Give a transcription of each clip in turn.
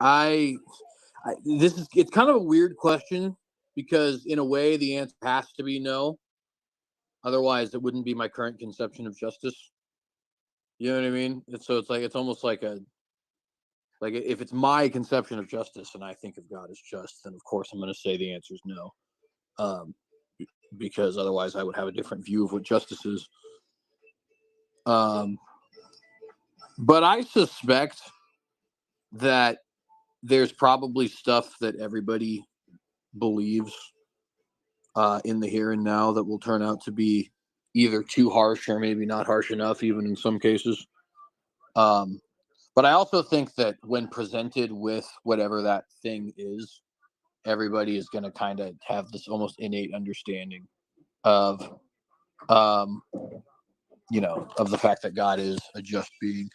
It's kind of a weird question because in a way the answer has to be no. Otherwise, it wouldn't be my current conception of justice. You know what I mean? It's almost like if it's my conception of justice and I think of God as just, then of course I'm going to say the answer is no, because otherwise I would have a different view of what justice is. But I suspect that there's probably stuff that everybody believes in the here and now that will turn out to be either too harsh or maybe not harsh enough, even in some cases. But I also think that when presented with whatever that thing is, everybody is going to kind of have this almost innate understanding of, of the fact that God is a just being.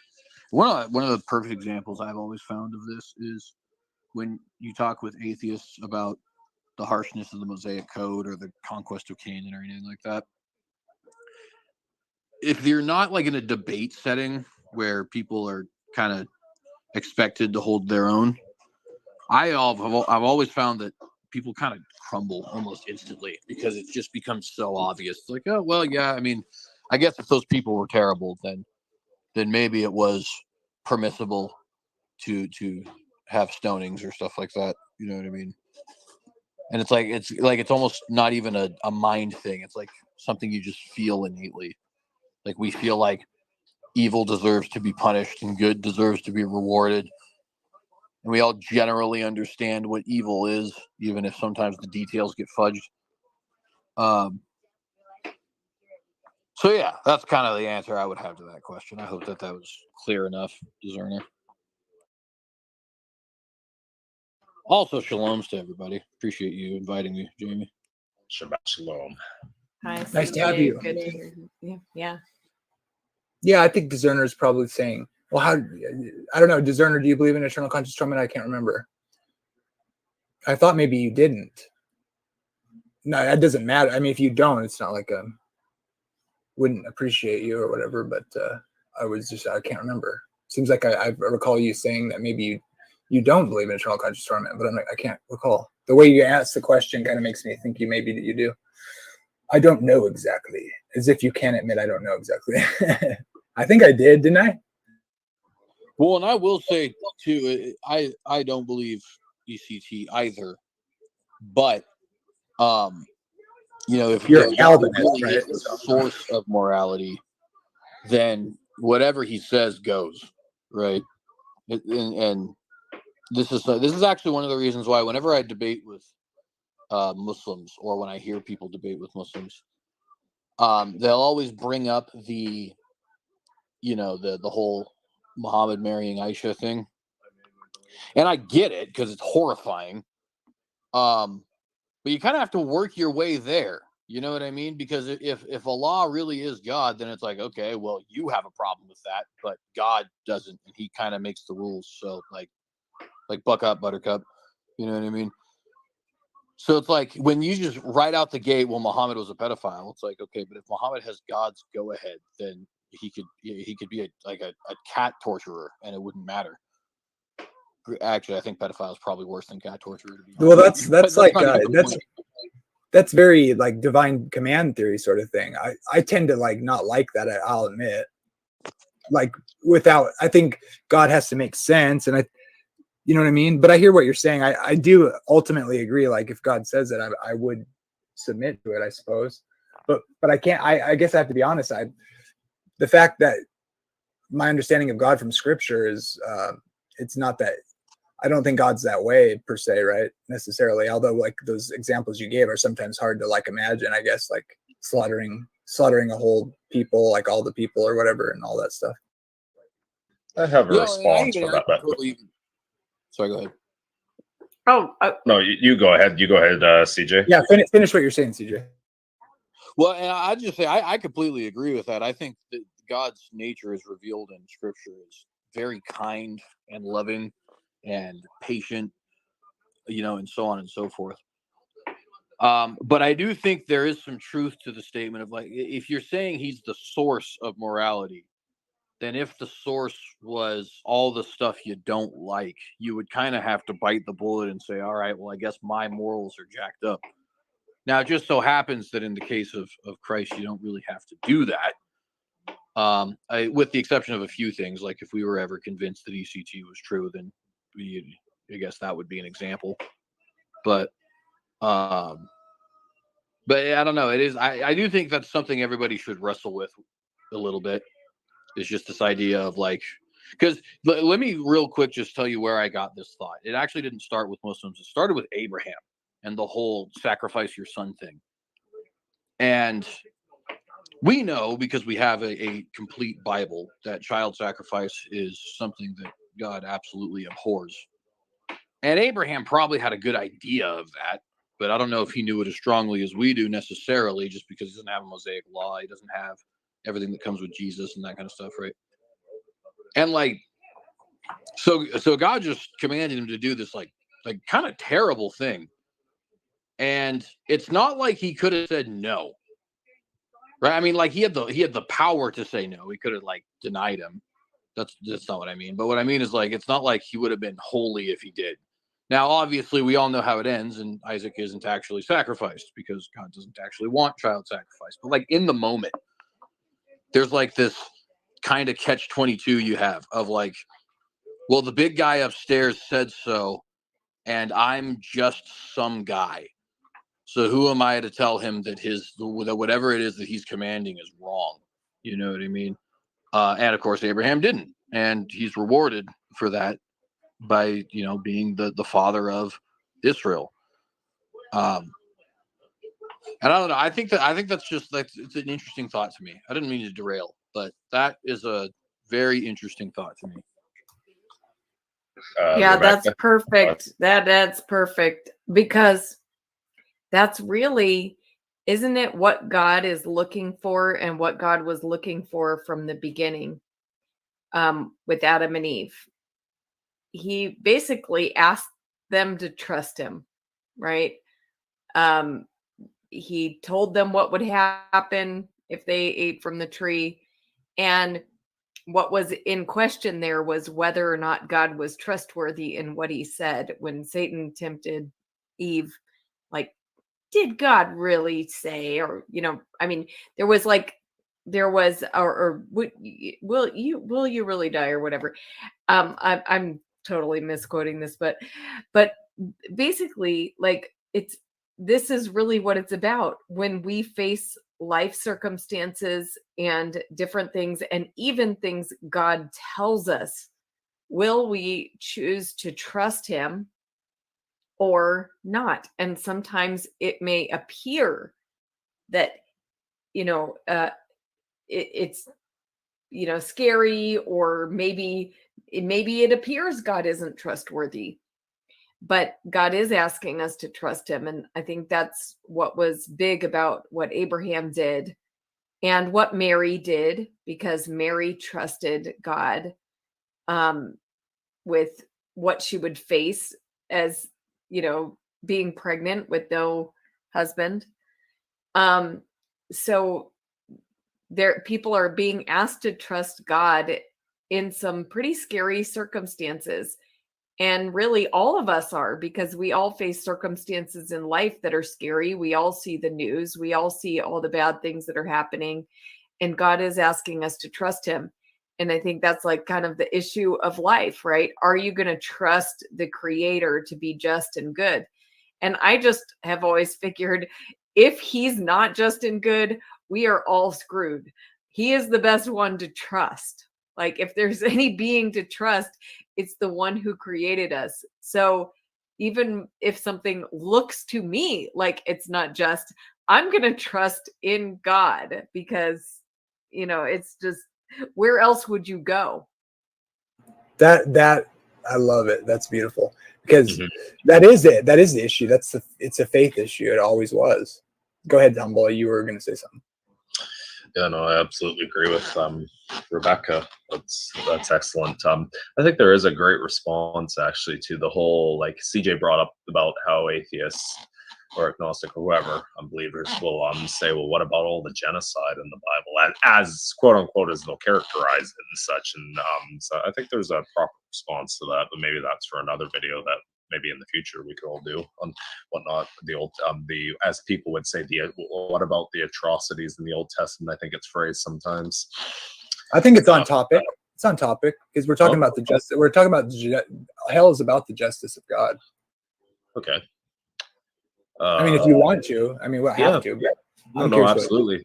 One of the perfect examples I've always found of this is when you talk with atheists about the harshness of the Mosaic Code or the conquest of Canaan or anything like that. If you're not like in a debate setting where people are kind of expected to hold their own, I've always found that people kind of crumble almost instantly because it just becomes so obvious. It's like, oh well, yeah. I mean, I guess if those people were terrible, then maybe it was permissible to have stonings or stuff like that. You know what I mean? And it's almost not even a mind thing. It's like something you just feel innately. Like we feel like evil deserves to be punished and good deserves to be rewarded. And we all generally understand what evil is, even if sometimes the details get fudged. So yeah, that's kind of the answer I would have to that question. I hope that was clear enough, Discerner. Also, shaloms to everybody. Appreciate you inviting me, Jamie. Shabbat shalom. Hi, nice to have you. Good to hear you. Yeah. Yeah, I think Discerner is probably saying, well, I don't know, Discerner, do you believe in eternal conscious torment? I can't remember. I thought maybe you didn't. No, that doesn't matter. I mean, if you don't, it's not like wouldn't appreciate you or whatever, but I can't remember. Seems like I recall you saying that maybe you don't believe in eternal conscious torment, but I can't recall. The way you asked the question kind of makes me think maybe that you do. I don't know exactly, as if you can admit I don't know exactly. I think I did, didn't I? Well, and I will say too, I don't believe ECT either, but if you're a Calvinist, really right? is the source of morality, then whatever he says goes, right? And this is actually one of the reasons why whenever I debate with Muslims, or when I hear people debate with Muslims, they'll always bring up the whole Muhammad marrying Aisha thing, and I get it because it's horrifying. But you kind of have to work your way there. You know what I mean? Because if Allah really is God, then it's like, okay, well, you have a problem with that, but God doesn't, and He kind of makes the rules. So like buck up, buttercup. You know what I mean? So it's like when you just right out the gate, well, Muhammad was a pedophile. It's like, okay, but if Muhammad has God's go ahead, then he could be a cat torturer, and it wouldn't matter. Actually, I think pedophile is probably worse than cat torturer. Well, that's very like divine command theory sort of thing. I tend to not like that. I'll admit, I think God has to make sense, and you know what I mean? But I hear what you're saying. I do ultimately agree. Like if God says it, I would submit to it, I suppose. But I can't. I guess I have to be honest. The fact that my understanding of God from Scripture is, it's not that. I don't think God's that way per se, right? Necessarily. Although those examples you gave are sometimes hard to imagine. I guess slaughtering a whole people, like all the people or whatever, and all that stuff. I have a response for that. Sorry, go ahead. No, you go ahead. You go ahead, CJ. Yeah, finish what you're saying, CJ. Well, and I just say I completely agree with that. I think that God's nature is revealed in Scripture is very kind and loving and patient, and so on and so forth. But I do think there is some truth to the statement of if you're saying He's the source of morality, then if the source was all the stuff you don't like, you would kind of have to bite the bullet and say, all right, well, I guess my morals are jacked up. Now, it just so happens that in the case of Christ, you don't really have to do that. With the exception of a few things, like if we were ever convinced that ECT was true, then I guess that would be an example. But I don't know. It is. I do think that's something everybody should wrestle with a little bit. Is just this idea of like, because let me real quick just tell you where I got this thought. It actually didn't start with Muslims. It started with Abraham and the whole sacrifice your son thing. And we know, because we have a complete Bible, that child sacrifice is something that God absolutely abhors. And Abraham probably had a good idea of that, but I don't know if he knew it as strongly as we do necessarily, just because he doesn't have a Mosaic law. He doesn't have everything that comes with Jesus and that kind of stuff, right? And like, so God just commanded him to do this like kind of terrible thing. And it's not like he could have said no. Right? I mean, like he had the power to say no. He could have like denied him. That's not what I mean. But what I mean is like it's not like he would have been holy if he did. Now, obviously, we all know how it ends, and Isaac isn't actually sacrificed because God doesn't actually want child sacrifice. But like in the moment, there's like this kind of catch-22 you have of like, well, the big guy upstairs said so, and I'm just some guy. So who am I to tell him that that whatever it is that he's commanding is wrong? You know what I mean? And of course, Abraham didn't, and he's rewarded for that by being the father of Israel. And I don't know. I think that's just like it's an interesting thought to me. I didn't mean to derail, but that is a very interesting thought to me. Yeah, Rebecca? that's perfect. That's perfect, because that's really, isn't it what God is looking for and what God was looking for from the beginning with Adam and Eve? He basically asked them to trust him, right? He told them what would happen if they ate from the tree. And what was in question there was whether or not God was trustworthy in what he said. When Satan tempted Eve, like, did God really say? Or, I mean, there was, or will you really die, or whatever. I'm totally misquoting this, but basically, like, this is really what it's about. When we face life circumstances and different things, and even things God tells us, will we choose to trust him or not? And sometimes it may appear that it's scary, or maybe it appears God isn't trustworthy, but God is asking us to trust him. And I think that's what was big about what Abraham did and what Mary did, because Mary trusted God with what she would face as being pregnant with no husband. So people are being asked to trust God in some pretty scary circumstances. And really, all of us are, because we all face circumstances in life that are scary. We all see the news. We all see all the bad things that are happening. And God is asking us to trust him. And I think that's like kind of the issue of life, right? Are you going to trust the Creator to be just and good? And I just have always figured, if he's not just and good, we are all screwed. He is the best one to trust. Like, if there's any being to trust, it's the one who created us. So even if something looks to me like it's not just, I'm going to trust in God, because, it's just, where else would you go? That I love it. That's beautiful, because Mhm. that is it. That is the issue. It's a faith issue. It always was. Go ahead, Humble. You were going to say something. Yeah, no, I absolutely agree with Rebecca. That's excellent. I think there is a great response actually to the whole, like CJ brought up about how atheists or agnostic or whoever, believers will say, well, what about all the genocide in the Bible? And as quote unquote as they'll characterize it and such. And so I think there's a proper response to that, but maybe that's for another video that maybe in the future we could all do on whatnot. The old as people would say, what about the atrocities in the Old Testament? I think it's phrased sometimes. I think it's on topic. It's on topic because we're talking about the justice. We're talking about hell is about the justice of God. Okay. I mean, if you want to, I mean, we'll have to. But no, absolutely.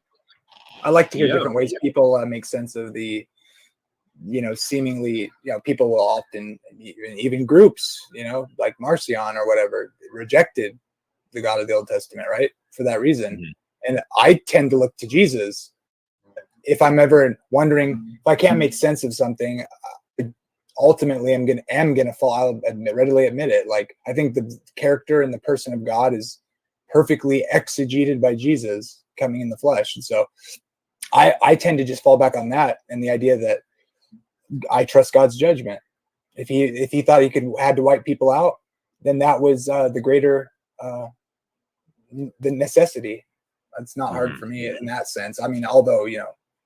I like to hear different ways people make sense of the, seemingly, people will often, even groups, like Marcion or whatever, rejected the God of the Old Testament, right? For that reason. Mm-hmm. And I tend to look to Jesus. If I'm ever wondering if I can't make sense of something, ultimately I'm gonna fall. I'll readily admit it. Like, I think the character and the person of God is perfectly exegeted by Jesus coming in the flesh, and so I tend to just fall back on that and the idea that I trust God's judgment. If he thought he had to wipe people out, then that was the greater the necessity. It's not hard for me in that sense. I mean, although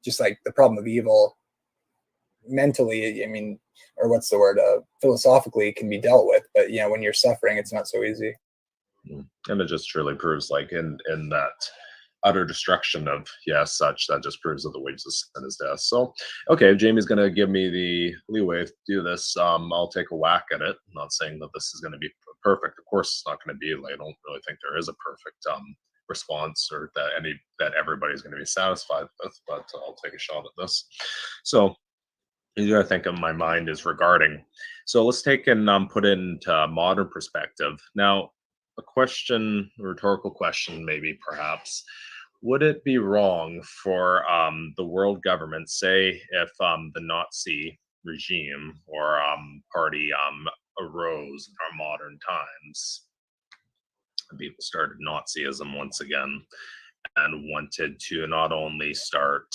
just like the problem of evil mentally, I mean, or what's the word, philosophically can be dealt with, but when you're suffering, it's not so easy. And it just truly proves, like, in that utter destruction of such, that just proves that the wages of sin is death. So okay, Jamie's gonna give me the leeway to do this. I'll take a whack at it. I'm not saying that this is going to be perfect. Of course it's not going to be. Like, I don't really think there is a perfect response or that everybody's going to be satisfied with, but I'll take a shot at this. So I think in my mind is regarding, so let's take and put it into modern perspective. Now, a rhetorical question, maybe perhaps, would it be wrong for the world government, say if the Nazi regime or party arose in our modern times, people started Nazism once again and wanted to not only start,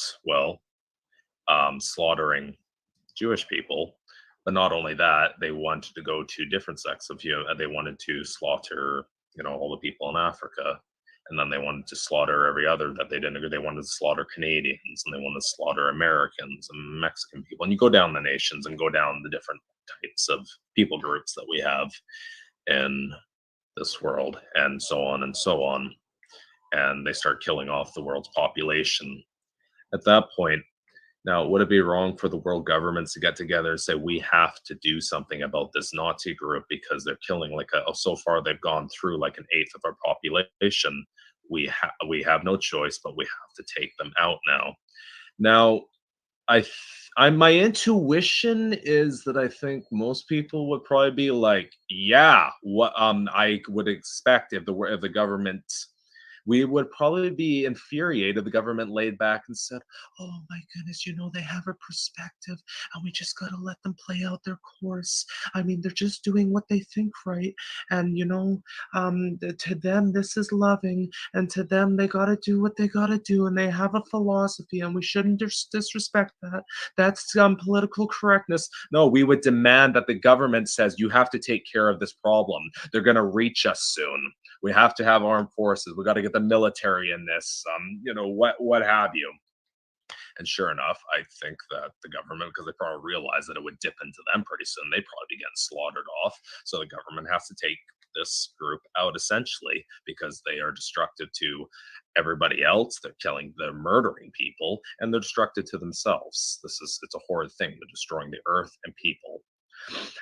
slaughtering Jewish people, but not only that, they wanted to go to different sects of they wanted to slaughter, all the people in Africa, and then they wanted to slaughter every other that they didn't agree. They wanted to slaughter Canadians, and they wanted to slaughter Americans and Mexican people. And you go down the nations and go down the different types of people groups that we have in this world, and so on and so on. And they start killing off the world's population. At that point, now, would it be wrong for the world governments to get together and say, we have to do something about this Nazi group because they're killing so far they've gone through like 1/8 of our population. We have no choice, but we have to take them out now. Now, my intuition is that I think most people would probably be like, yeah, what I would expect if the government. We would probably be infuriated if the government laid back and said, oh my goodness, they have a perspective and we just got to let them play out their course. I mean, they're just doing what they think right. And, to them, this is loving. And to them, they got to do what they got to do. And they have a philosophy and we shouldn't disrespect that. That's political correctness. No, we would demand that the government says, you have to take care of this problem. They're going to reach us soon. We have to have armed forces. We got to get the military in this, what have you. And sure enough, I think that the government, because they probably realized that it would dip into them pretty soon, they'd probably be getting slaughtered off. So the government has to take this group out essentially because they are destructive to everybody else. They're murdering people, and they're destructive to themselves. It's a horrid thing. They're destroying the earth and people.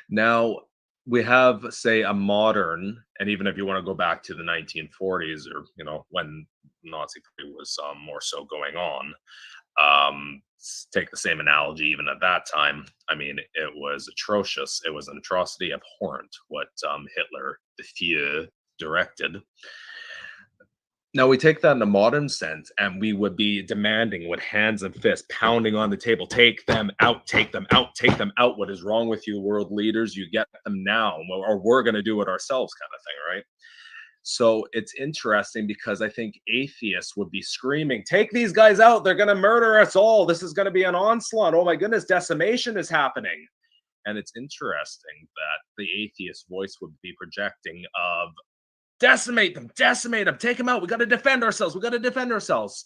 Now, we have, say, a modern, and even if you want to go back to the 1940s or, when Nazi was more so going on, take the same analogy, even at that time, I mean, it was atrocious. It was an atrocity, abhorrent, what Hitler, the Führer, directed. Now we take that in a modern sense, and we would be demanding with hands and fists, pounding on the table, take them out, take them out, take them out. What is wrong with you, world leaders? You get them now, or we're going to do it ourselves, kind of thing, right? So it's interesting because I think atheists would be screaming, take these guys out. They're going to murder us all. This is going to be an onslaught. Oh my goodness, decimation is happening. And it's interesting that the atheist voice would be projecting of decimate them, take them out. We got to defend ourselves.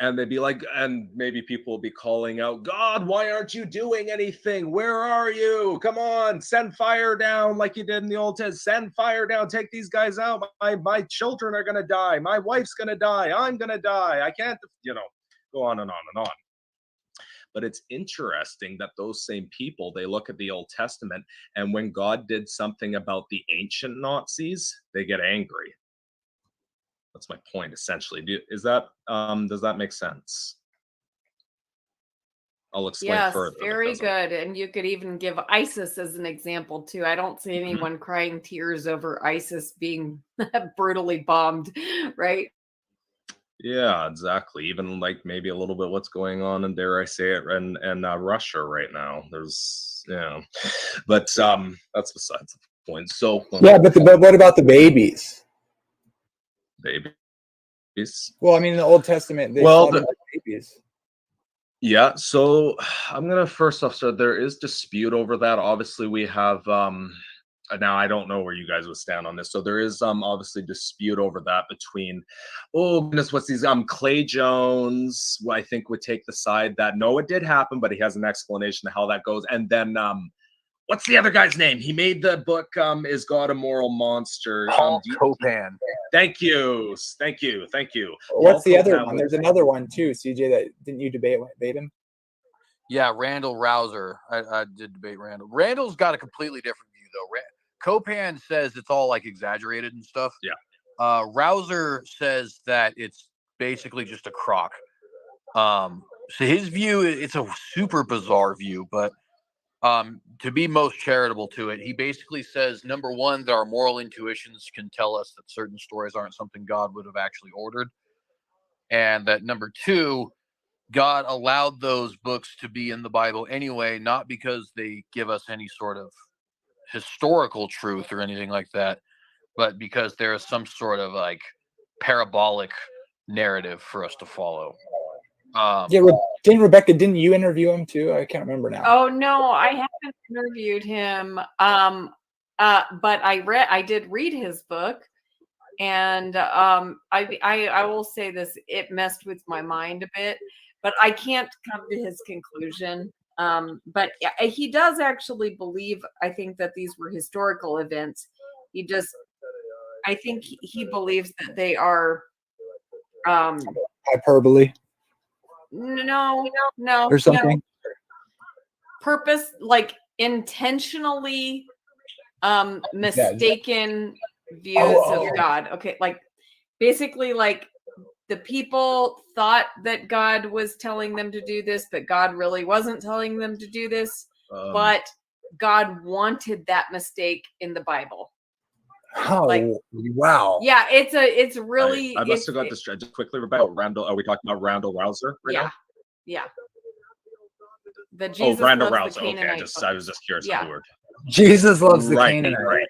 And they'd be like, and maybe people will be calling out, God, why aren't you doing anything? Where are you? Come on, send fire down like you did in the Old Testament. Send fire down, take these guys out. My children are going to die. My wife's going to die. I'm going to die. I can't, go on and on and on. But it's interesting that those same people, they look at the Old Testament, and when God did something about the ancient Nazis, they get angry. That's my point, essentially. Does that make sense? I'll explain Yes, further. very good. And you could even give ISIS as an example too. I don't see anyone crying tears over ISIS being brutally bombed, right? Yeah, exactly. Even like maybe a little bit what's going on, and dare I say it, in Russia right now. There's but that's besides the point. So yeah, but what about the babies? Babies. Well, I mean, in the Old Testament, they the babies. Yeah, so I'm gonna first off, so there is dispute over that. Obviously, we have now I don't know where you guys would stand on this. So there is obviously dispute over that between, oh goodness, what's these Clay Jones, who I think would take the side that no, it did happen, but he has an explanation of how that goes. And then what's the other guy's name? He made the book Is God a Moral Monster? Paul Copan. Thank you. What's the other one? There's another one too, CJ, that didn't you debate him? Yeah, Randall Rouser. I did debate Randall. Randall's got a completely different view, though. Copan says it's all like exaggerated and stuff. Yeah. Rouser says that it's basically just a crock. So his view, it's a super bizarre view, but to be most charitable to it, he basically says, number one, that our moral intuitions can tell us that certain stories aren't something God would have actually ordered. And that number two, God allowed those books to be in the Bible anyway, not because they give us any sort of historical truth or anything like that, but because there is some sort of like parabolic narrative for us to follow. Didn't you interview him too? I can't remember now. Oh no, I haven't interviewed him. But I did read his book, and I will say this: it messed with my mind a bit, but I can't come to his conclusion. But he does actually believe, I think, that these were historical events. I think he believes that they are hyperbole. No. Or something. Purpose, like intentionally mistaken views of God. Okay, like basically like the people thought that God was telling them to do this, but God really wasn't telling them to do this. But God wanted that mistake in the Bible. Oh, wow. Yeah, it's really. I must have got this just quickly about Randall. Are we talking about Randall Rouser right now? Yeah. The Jesus Randall loves Rouser. the Okay, I was just curious about the word. Jesus loves the Canaanite.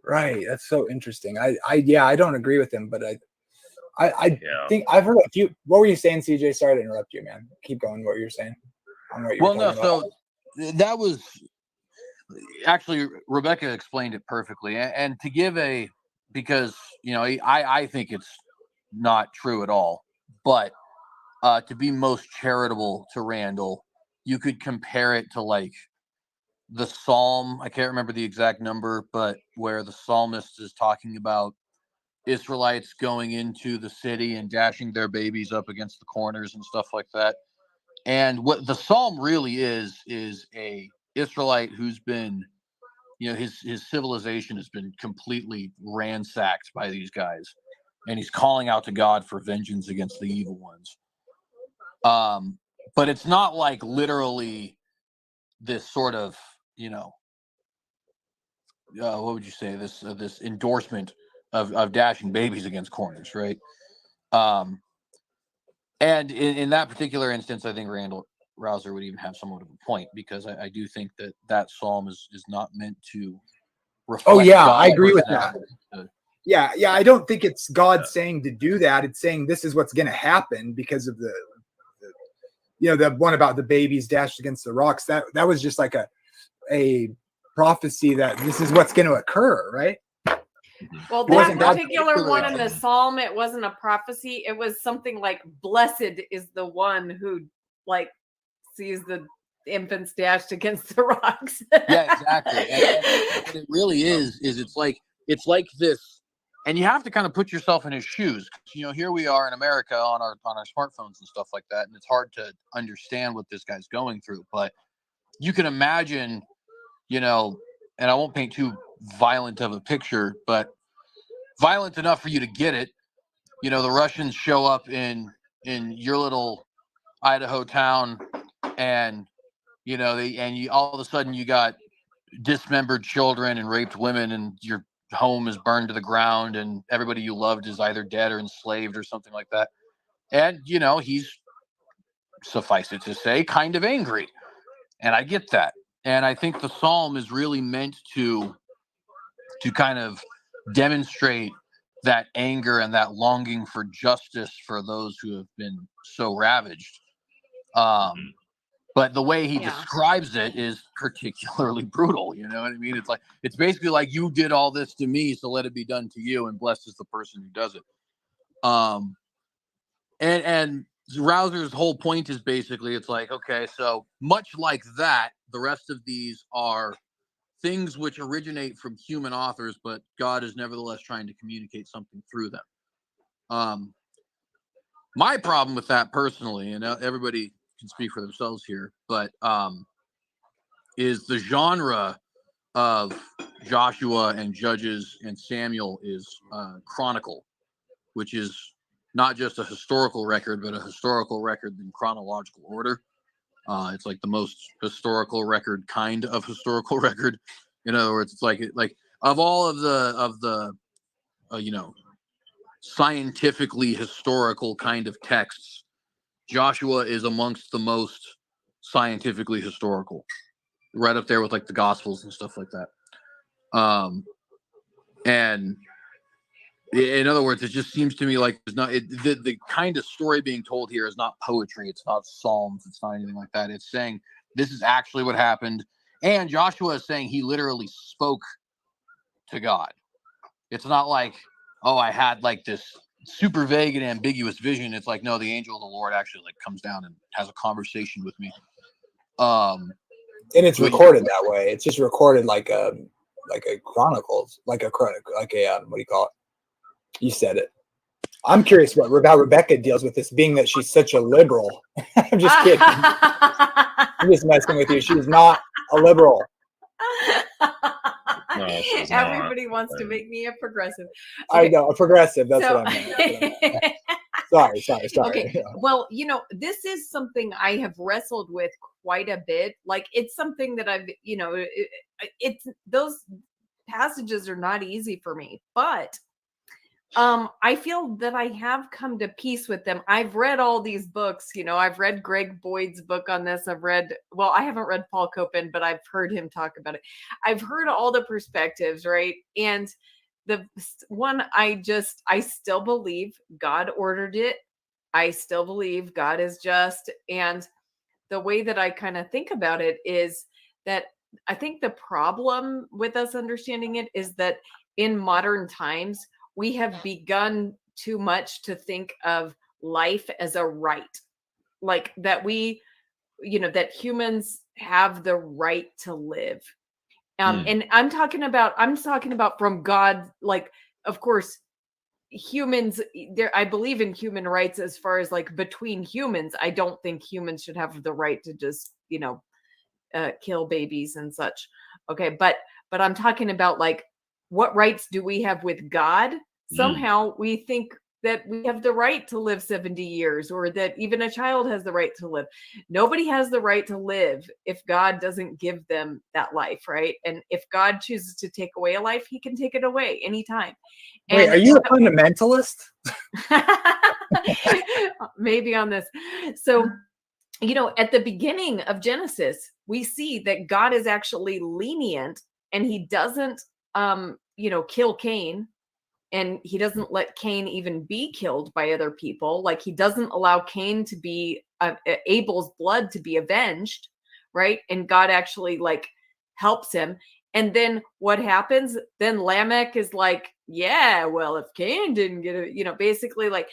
Right. That's so interesting. I don't agree with him, but I think I've heard a few. What were you saying, CJ? Sorry to interrupt you, man. Keep going. What you're saying? So that was actually Rebecca explained it perfectly, and to give because I think it's not true at all, but to be most charitable to Randall, you could compare it to like the Psalm. I can't remember the exact number, but where the psalmist is talking about Israelites going into the city and dashing their babies up against the corners and stuff like that. And what the Psalm really is a Israelite who's been, his civilization has been completely ransacked by these guys, and he's calling out to God for vengeance against the evil ones. But it's not like literally this sort of, what would you say, this endorsement of dashing babies against corners, right? And in that particular instance, I think Randall Rouser would even have somewhat of a point, because I do think that psalm is not meant to reflect. I agree with that. Yeah, I don't think it's God saying to do that. It's saying this is what's going to happen because of the one about the babies dashed against the rocks. That was just like a prophecy that this is what's going to occur, right? Well, It wasn't that God particular one in the particularly. Psalm, it wasn't a prophecy. It was something like, "Blessed is the one who like sees the infants dashed against the rocks." Yeah, exactly. And what it really is it's like this, and you have to kind of put yourself in his shoes. You know, here we are in America on our smartphones and stuff like that, and it's hard to understand what this guy's going through. But you can imagine, you know, and I won't paint too violent of a picture, but violent enough for you to get it. You know, the Russians show up in your little Idaho town, and you know you all of a sudden you got dismembered children and raped women, and your home is burned to the ground, and everybody you loved is either dead or enslaved or something like that. And you know, he's, suffice it to say, kind of angry, and I get that. And I think the psalm is really meant to kind of demonstrate that anger and that longing for justice for those who have been so ravaged. But the way he describes it is particularly brutal. You know what I mean? It's basically like, you did all this to me, so let it be done to you, and blessed is the person who does it. And Rouser's whole point is basically, it's like, okay, so much like that, the rest of these are things which originate from human authors, but God is nevertheless trying to communicate something through them. My problem with that personally, and everybody can speak for themselves here, but is the genre of Joshua and Judges and Samuel is chronicle, which is not just a historical record, but a historical record in chronological order. It's like the most historical record kind of historical record. In other words, it's like of all of the you know, scientifically historical kind of texts, Joshua is amongst the most scientifically historical, right up there with like the Gospels and stuff like that. And in other words, it just seems to me like there's not the kind of story being told here is not poetry. It's not psalms. It's not anything like that. It's saying this is actually what happened. And Joshua is saying he literally spoke to God. It's not like, oh, I had like this super vague and ambiguous vision. It's like, no, the angel of the Lord actually like comes down and has a conversation with me. And it's recorded that way. It's just recorded like a chronicles, like a what do you call it? You said it. I'm curious how Rebecca deals with this, being that she's such a liberal. I'm just kidding. I'm just messing with you. She's not a liberal. No, she's Everybody not. wants to make me a progressive. Okay. I know, a progressive. That's what I meant. Sorry. Okay. Yeah. Well, you know, this is something I have wrestled with quite a bit. Like, it's something that I've, you know, it's those passages are not easy for me, but I feel that I have come to peace with them. I've read all these books, you know, I've read Greg Boyd's book on this. I haven't read Paul Copan, but I've heard him talk about it. I've heard all the perspectives, right? And the one I still believe God ordered it. I still believe God is just. And the way that I kind of think about it is that I think the problem with us understanding it is that in modern times, we have begun too much to think of life as a right, like that that humans have the right to live. And I'm talking about from God, like, of course, humans there. I believe in human rights as far as like between humans. I don't think humans should have the right to just, kill babies and such. Okay. But I'm talking about like, what rights do we have with God? Somehow we think that we have the right to live 70 years, or that even a child has the right to live. Nobody has the right to live if God doesn't give them that life, right? And if God chooses to take away a life, he can take it away anytime. Wait, are you a fundamentalist? Maybe on this. So, at the beginning of Genesis, we see that God is actually lenient, and he doesn't, kill Cain. And he doesn't let Cain even be killed by other people. Like, he doesn't allow Cain to be Abel's blood to be avenged, right? And God actually like helps him. And then what happens? Then Lamech is like, yeah, well, if Cain didn't get it, basically like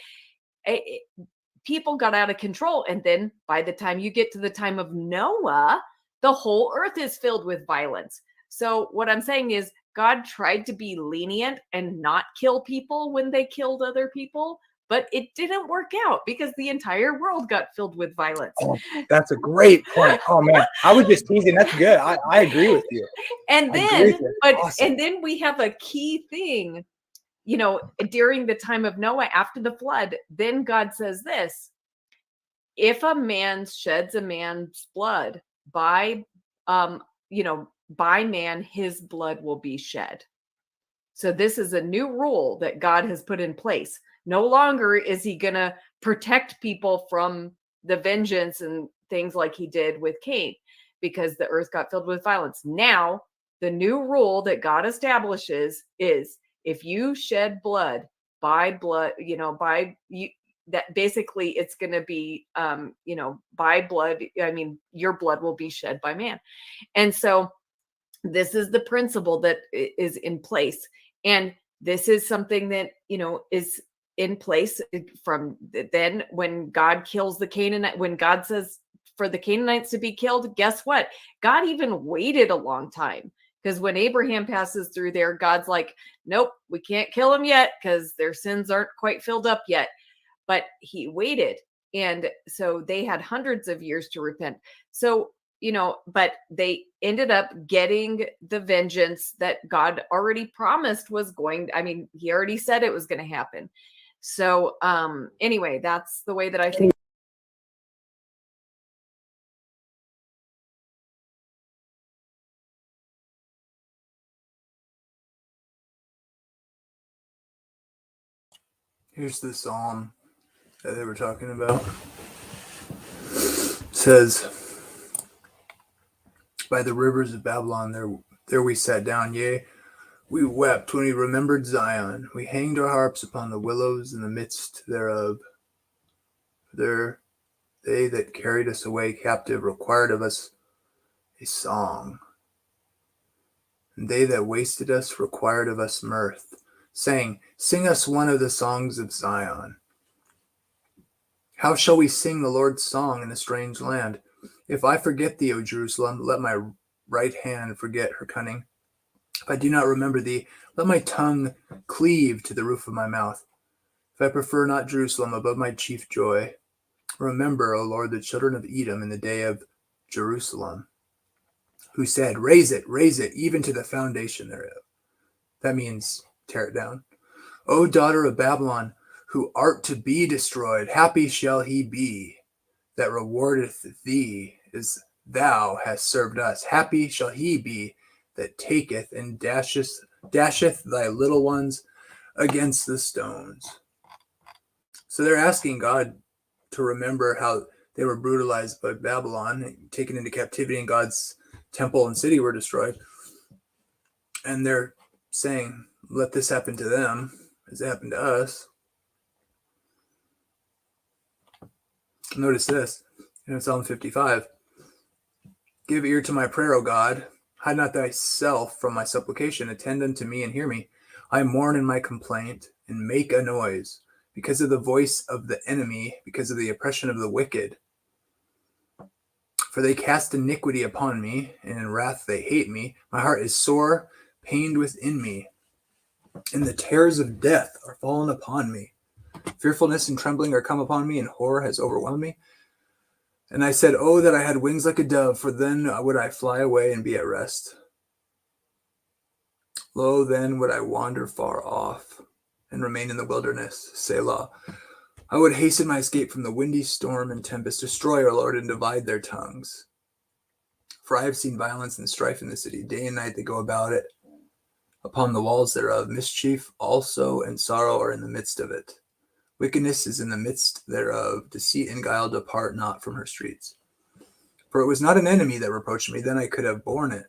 people got out of control. And then by the time you get to the time of Noah, the whole earth is filled with violence. So what I'm saying is God tried to be lenient and not kill people when they killed other people, but it didn't work out because the entire world got filled with violence. Oh, that's a great point. Oh man, I was just teasing. That's good. I agree with you. And then, awesome. And then we have a key thing, during the time of Noah after the flood. Then God says this: if a man sheds a man's blood by man, his blood will be shed. So this is a new rule that God has put in place. No longer is he going to protect people from the vengeance and things like he did with Cain, because the earth got filled with violence. Now, the new rule that God establishes is if you shed blood, that basically it's going to be, by blood. I mean, your blood will be shed by man. And so this is the principle that is in place. And this is something that, is in place from then when God kills the Canaanite, when God says for the Canaanites to be killed, guess what? God even waited a long time, because when Abraham passes through there, God's like, nope, we can't kill them yet because their sins aren't quite filled up yet. But he waited. And so they had hundreds of years to repent. So, but they ended up getting the vengeance that God already promised was going. I mean, he already said it was going to happen. So anyway, that's the way that I think. Here's the psalm that they were talking about. It says, by the rivers of Babylon, there we sat down, yea, we wept when we remembered Zion. We hanged our harps upon the willows in the midst thereof. There, they that carried us away captive required of us a song, and they that wasted us required of us mirth, saying, sing us one of the songs of Zion. How shall we sing the Lord's song in a strange land? If I forget thee, O Jerusalem, let my right hand forget her cunning. If I do not remember thee, let my tongue cleave to the roof of my mouth. If I prefer not Jerusalem above my chief joy, remember, O Lord, the children of Edom in the day of Jerusalem, who said, raise it, even to the foundation thereof. That means tear it down. O daughter of Babylon, who art to be destroyed, happy shall he be that rewardeth thee as thou hast served us. Happy shall he be that taketh and dasheth thy little ones against the stones. So they're asking God to remember how they were brutalized by Babylon, taken into captivity, and God's temple and city were destroyed. And they're saying, let this happen to them as it happened to us. Notice this in Psalm 55. Give ear to my prayer, O God. Hide not thyself from my supplication. Attend unto me and hear me. I mourn in my complaint and make a noise because of the voice of the enemy, because of the oppression of the wicked. For they cast iniquity upon me, and in wrath they hate me. My heart is sore, pained within me, and the terrors of death are fallen upon me. Fearfulness and trembling are come upon me, and horror has overwhelmed me. And I said, oh, that I had wings like a dove, for then would I fly away and be at rest. Lo, then would I wander far off and remain in the wilderness, Selah. I would hasten my escape from the windy storm and tempest. Destroy, O Lord, and divide their tongues. For I have seen violence and strife in the city. Day and night they go about it. Upon the walls thereof, mischief also and sorrow are in the midst of it. Wickedness is in the midst thereof. Deceit and guile depart not from her streets. For it was not an enemy that reproached me, then I could have borne it.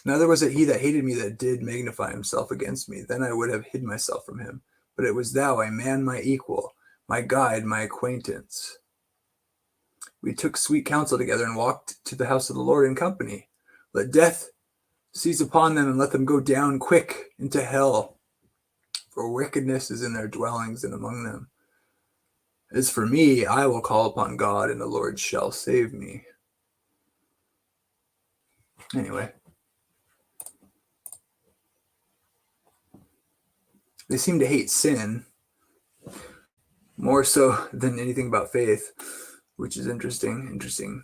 Neither was it he that hated me that did magnify himself against me, then I would have hid myself from him. But it was thou, a man my equal, my guide, my acquaintance. We took sweet counsel together and walked to the house of the Lord in company. Let death Seize upon them and let them go down quick into hell, for wickedness is in their dwellings and among them. As for me, I will call upon God, and the Lord shall save me. Anyway, they seem to hate sin more so than anything about faith, which is interesting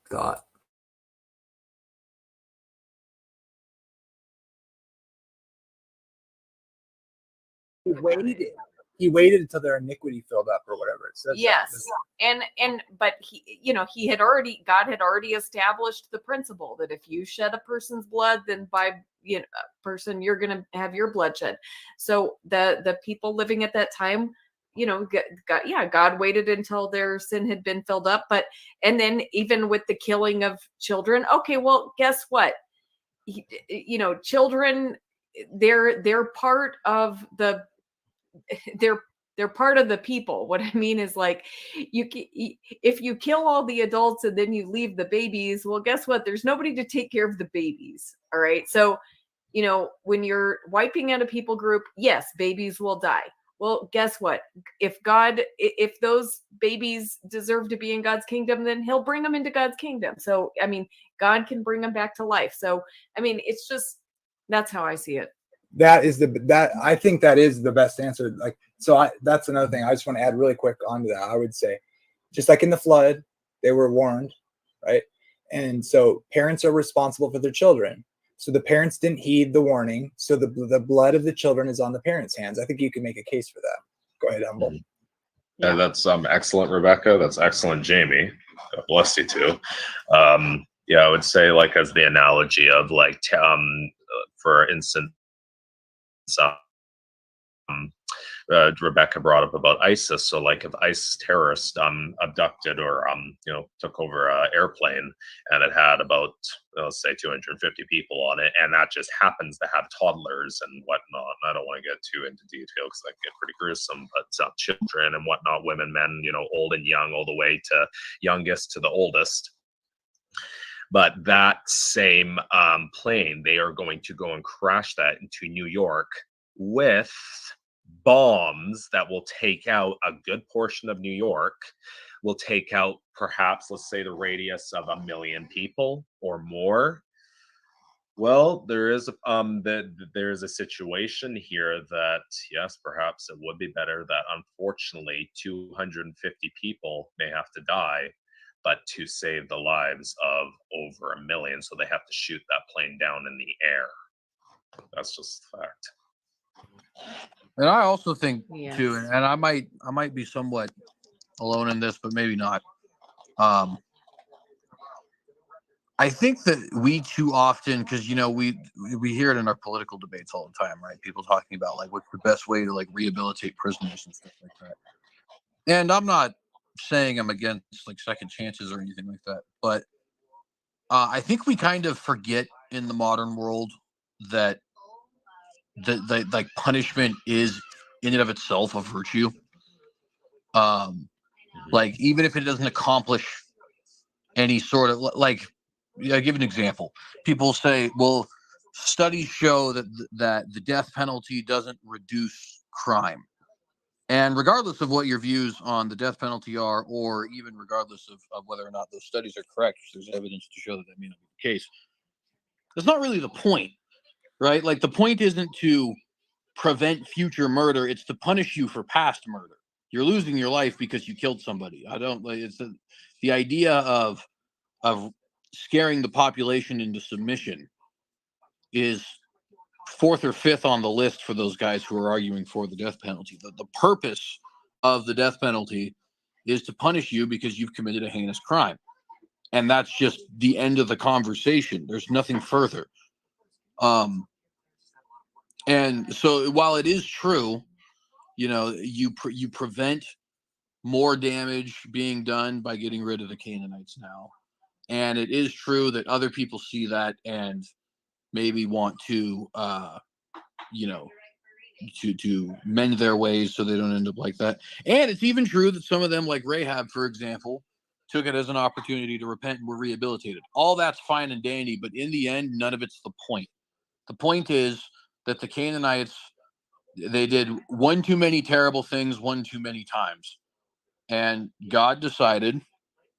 thought. He waited until their iniquity filled up, or whatever it says. Yes. But God had already established the principle that if you shed a person's blood, then by person, you're going to have your blood shed. So the people living at that time, God waited until their sin had been filled up. And then even with the killing of children, okay, well, guess what? Children, they're part of they're part of the people. What I mean is, like, if you kill all the adults and then you leave the babies, well, guess what? There's nobody to take care of the babies. All right. So, when you're wiping out a people group, yes, babies will die. Well, guess what? If those babies deserve to be in God's kingdom, then he'll bring them into God's kingdom. So, I mean, God can bring them back to life. So, I mean, it's just, that's how I see it. I think that is the best answer. Like, so that's another thing I just want to add really quick onto that. I would say, just like in the flood, they were warned, right? And so parents are responsible for their children. So the parents didn't heed the warning. So the blood of the children is on the parents' hands. I think you can make a case for that. Go ahead, Humble. Yeah. And that's excellent, Rebecca. That's excellent, Jamie. God bless you too. Yeah, I would say, like, as the analogy of, like, for instance, Rebecca brought up about ISIS. So, like, if ISIS terrorists abducted or took over an airplane and it had about, let's say, 250 people on it, and that just happens to have toddlers and whatnot. And I don't want to get too into detail because that get pretty gruesome, but children and whatnot, women, men, old and young, all the way to youngest to the oldest. But that same plane, they are going to go and crash that into New York with bombs that will take out a good portion of New York, will take out perhaps, let's say, the radius of 1 million people or more. Well, there is a situation here that, yes, perhaps it would be better that, unfortunately, 250 people may have to die, but to save the lives of over 1 million, so they have to shoot that plane down in the air. That's just a fact. And I also think Yes. too, and I might be somewhat alone in this, but maybe not. I think that we too often, because we hear it in our political debates all the time, right? People talking about, like, what's the best way to, like, rehabilitate prisoners and stuff like that. And I'm not saying I'm against, like, second chances or anything like that, but I think we kind of forget in the modern world that the like punishment is in and of itself a virtue. Like, even if it doesn't accomplish any sort of, like, I'll give an example. People say, well, studies show that the death penalty doesn't reduce crime. And regardless of what your views on the death penalty are, or even regardless of whether or not those studies are correct, there's evidence to show that may not be the case. That's not really the point, right? Like, the point isn't to prevent future murder. It's to punish you for past murder. You're losing your life because you killed somebody. I don't like, it's the idea of scaring the population into submission is fourth or fifth on the list for those guys who are arguing for the death penalty. The purpose of the death penalty is to punish you because you've committed a heinous crime. And that's just the end of the conversation. There's nothing further. And so while it is true, you prevent more damage being done by getting rid of the Canaanites now. And it is true that other people see that and maybe want to, to mend their ways so they don't end up like that. And it's even true that some of them, like Rahab, for example, took it as an opportunity to repent and were rehabilitated. All that's fine and dandy, but in the end, none of it's the point. The point is that the Canaanites, they did one too many terrible things one too many times. And God decided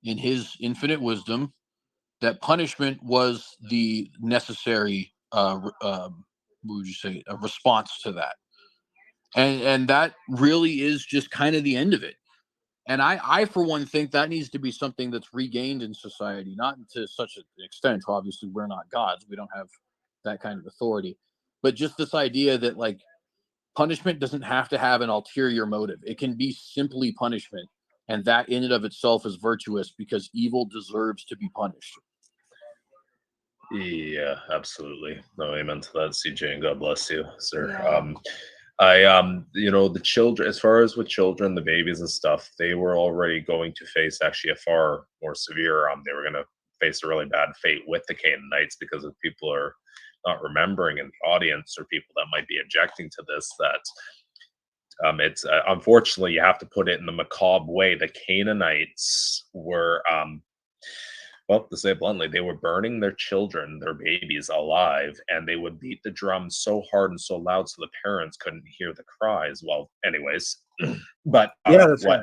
in his infinite wisdom that punishment was the necessary, what would you say, a response to that. And that really is just kind of the end of it. And I, for one, think that needs to be something that's regained in society, not to such an extent. Obviously, we're not gods. We don't have that kind of authority. But just this idea that, like, punishment doesn't have to have an ulterior motive. It can be simply punishment. And that in and of itself is virtuous because evil deserves to be punished. Yeah, absolutely. No, amen to that, CJ, and God bless you, sir. Yeah. The children, as far as with children, the babies and stuff, they were already going to face actually a far more severe, they were going to face a really bad fate with the Canaanites, because if people are not remembering in the audience, or people that might be objecting to this, that it's unfortunately, you have to put it in the macabre way. The Canaanites were, well, to say it bluntly, they were burning their children, their babies, alive, and they would beat the drum so hard and so loud so the parents couldn't hear the cries. Well, anyways, but Yeah, that's right.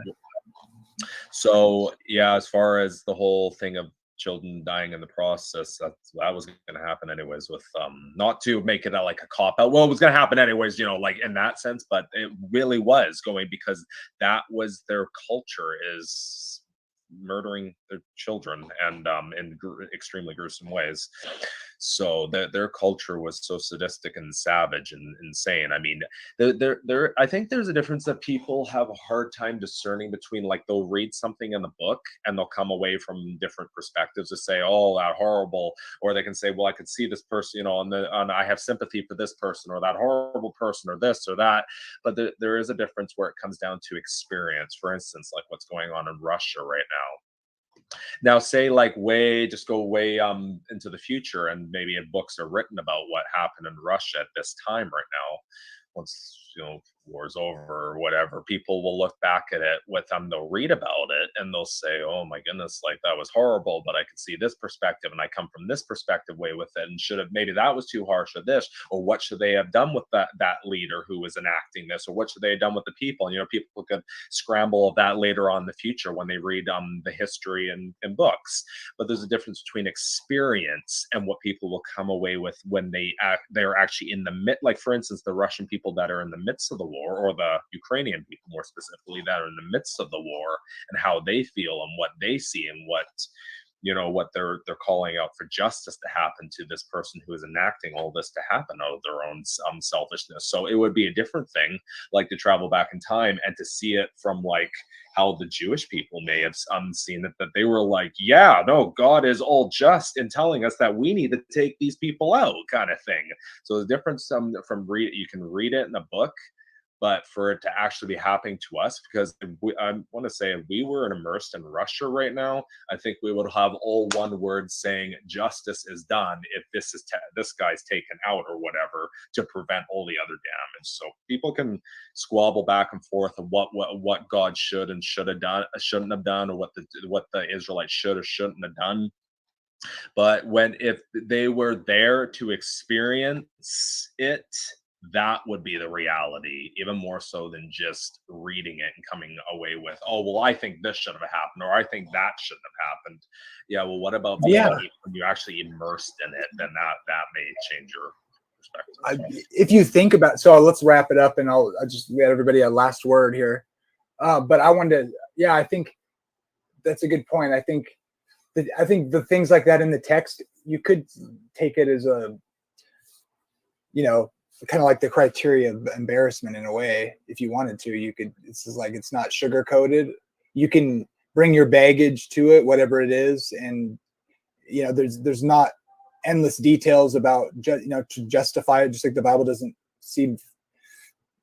So yeah, as far as the whole thing of children dying in the process, that was going to happen anyways. With not to make it like a cop out, well, it was going to happen anyways, like in that sense, but it really was going, because that was their culture, is murdering their children, and in extremely gruesome ways. So their culture was so sadistic and savage and insane. I mean, I think there's a difference that people have a hard time discerning between, like, they'll read something in the book and they'll come away from different perspectives to say, oh, that horrible, or they can say, well, I could see this person, and I have sympathy for this person, or that horrible person, or this or that. But there is a difference where it comes down to experience. For instance, like what's going on in Russia right now. Now, say, like, just go way into the future, and maybe if books are written about what happened in Russia at this time right now, once war's over or whatever, people will look back at it with them. They'll read about it and they'll say, "Oh my goodness, like, that was horrible, but I could see this perspective, and I come from this perspective way with it. And maybe that was too harsh, or this, or what should they have done with that leader who was enacting this, or what should they have done with the people?" And people could scramble of that later on in the future when they read the history and books. But there's a difference between experience and what people will come away with when they're actually in the midst. Like, for instance, the Russian people that are in the midst of the war, or the Ukrainian people more specifically that are in the midst of the war, and how they feel and what they see, and what they're calling out for justice to happen to this person who is enacting all this to happen out of their own selfishness. So it would be a different thing, like, to travel back in time and to see it from, like, how the Jewish people may have seen it, that they were like, yeah, no, God is all just in telling us that we need to take these people out, kind of thing. So the difference from you can read it in a book, but for it to actually be happening to us, because I want to say, if we were immersed in Russia right now, I think we would have all one word saying justice is done if this guy's taken out or whatever, to prevent all the other damage. So people can squabble back and forth of what God should and shouldn't have done, or what the Israelites should or shouldn't have done. But if they were there to experience it, that would be the reality, even more so than just reading it and coming away with, oh, well, I think this should have happened, or I think that shouldn't have happened. Yeah, well, what about when you're actually immersed in it? Then that may change your perspective. If you think about, so let's wrap it up, and I'll just let everybody a last word here. But I wanted to, I think that's a good point. I think the things like that in the text, you could take it as a, kind of like the criteria of embarrassment in a way. If you wanted to, you could. It's just like, it's not sugar coated. You can bring your baggage to it, whatever it is, and there's not endless details about to justify it. Just like the Bible doesn't seem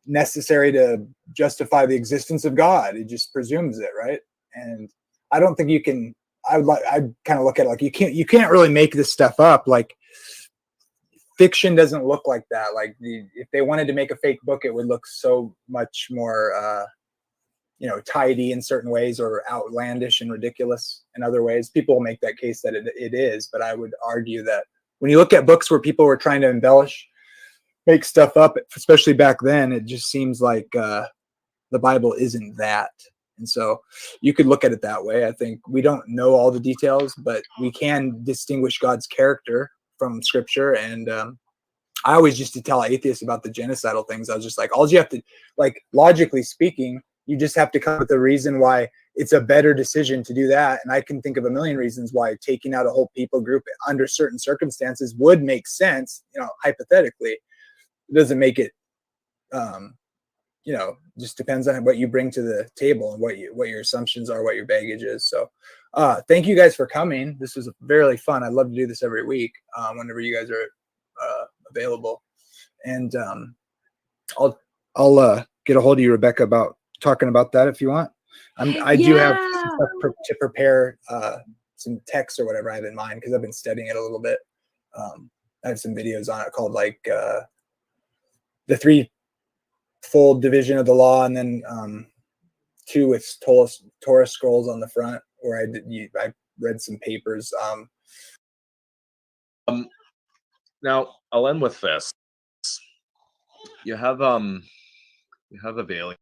necessary to justify the existence of God. It just presumes it, right? And I don't think you can. I kind of look at it like, you can't really make this stuff up. Like, fiction doesn't look like that. Like, if they wanted to make a fake book, it would look so much more tidy in certain ways or outlandish and ridiculous in other ways. People will make that case that it is, but I would argue that when you look at books where people were trying to embellish, make stuff up, especially back then, it just seems like the Bible isn't that. And so you could look at it that way. I think we don't know all the details, but we can distinguish God's character from Scripture. And I always used to tell atheists about the genocidal things. I was just like, all you have to, like, logically speaking, you just have to come up with a reason why it's a better decision to do that. And I can think of a million reasons why taking out a whole people group under certain circumstances would make sense, hypothetically. It doesn't make it, just depends on what you bring to the table and what your assumptions are, what your baggage is. So thank you guys for coming. This was very fun. I'd love to do this every week whenever you guys are available. And I'll get a hold of you, Rebecca, about talking about that if you want. I do have some stuff to prepare, some text or whatever I have in mind, because I've been studying it a little bit. I have some videos on it called like the threefold division of the law, and then 2 with Torah scrolls on the front, where I read some papers. Now I'll end with this. You have a Valiant